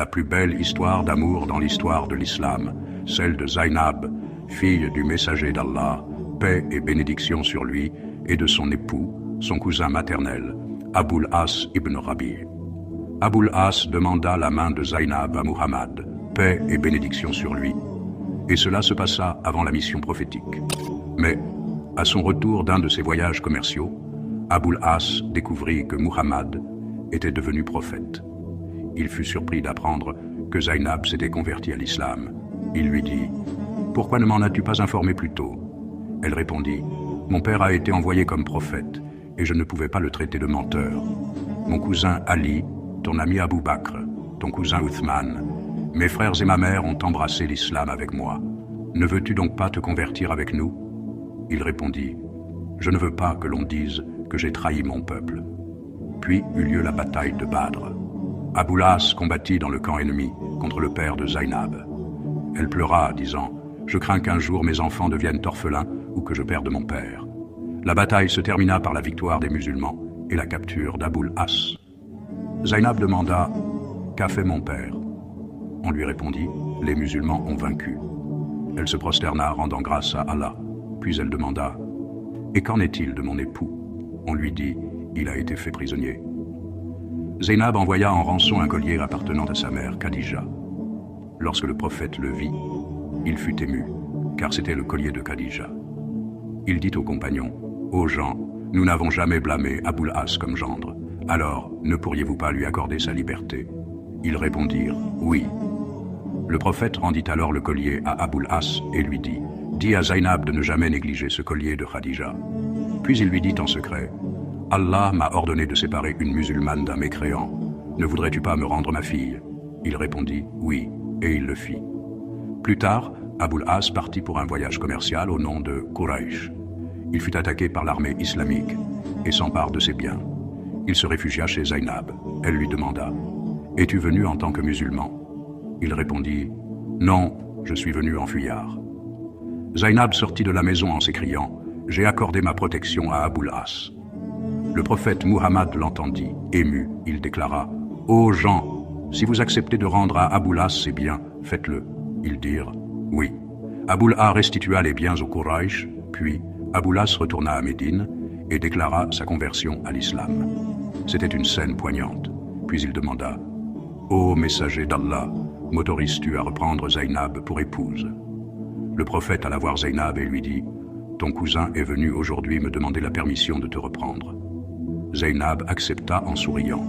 La plus belle histoire d'amour dans l'histoire de l'islam, celle de Zainab, fille du messager d'Allah, paix et bénédiction sur lui, et de son époux, son cousin maternel, Abul As ibn Rabi'. Abul As demanda la main de Zainab à Muhammad, paix et bénédiction sur lui, et cela se passa avant la mission prophétique. Mais, à son retour d'un de ses voyages commerciaux, Abul As découvrit que Muhammad était devenu prophète. Il fut surpris d'apprendre que Zainab s'était convertie à l'islam. Il lui dit « Pourquoi ne m'en as-tu pas informé plus tôt ?» Elle répondit « Mon père a été envoyé comme prophète, et je ne pouvais pas le traiter de menteur. Mon cousin Ali, ton ami Abu Bakr, ton cousin Uthman, mes frères et ma mère ont embrassé l'islam avec moi. Ne veux-tu donc pas te convertir avec nous ?» Il répondit « Je ne veux pas que l'on dise que j'ai trahi mon peuple. » Puis eut lieu la bataille de Badr. Abul As combattit dans le camp ennemi contre le père de Zainab. Elle pleura, disant « Je crains qu'un jour mes enfants deviennent orphelins ou que je perde mon père. » La bataille se termina par la victoire des musulmans et la capture d'Abul As. Zainab demanda « Qu'a fait mon père ?» On lui répondit « Les musulmans ont vaincu. » Elle se prosterna, rendant grâce à Allah. Puis elle demanda « Et qu'en est-il de mon époux ?» On lui dit « Il a été fait prisonnier. » Zainab envoya en rançon un collier appartenant à sa mère, Khadija. Lorsque le prophète le vit, il fut ému, car c'était le collier de Khadija. Il dit aux compagnons, « Ô gens, nous n'avons jamais blâmé Abul As comme gendre, alors ne pourriez-vous pas lui accorder sa liberté ?» Ils répondirent, « Oui. » Le prophète rendit alors le collier à Abul As et lui dit, « Dis à Zainab de ne jamais négliger ce collier de Khadija. » Puis il lui dit en secret, « Allah m'a ordonné de séparer une musulmane d'un mécréant. Ne voudrais-tu pas me rendre ma fille ?» Il répondit, « Oui. » Et il le fit. Plus tard, Abul As partit pour un voyage commercial au nom de Quraysh. Il fut attaqué par l'armée islamique et s'empare de ses biens. Il se réfugia chez Zainab. Elle lui demanda, « Es-tu venu en tant que musulman ?» Il répondit, « Non, je suis venu en fuyard. » Zainab sortit de la maison en s'écriant, « J'ai accordé ma protection à Abul As. » Le prophète Muhammad l'entendit, ému, il déclara, « Ô gens, si vous acceptez de rendre à Abul As ses biens, faites-le. » Ils dirent, « Oui. » Abul As resstitua les biens au Quraysh, puis Abul As retourna à Médine et déclara sa conversion à l'islam. C'était une scène poignante. Puis il demanda, « Ô messager d'Allah, m'autorises-tu à reprendre Zainab pour épouse ?» Le prophète alla voir Zainab et lui dit, « Ton cousin est venu aujourd'hui me demander la permission de te reprendre. » Zainab accepta en souriant.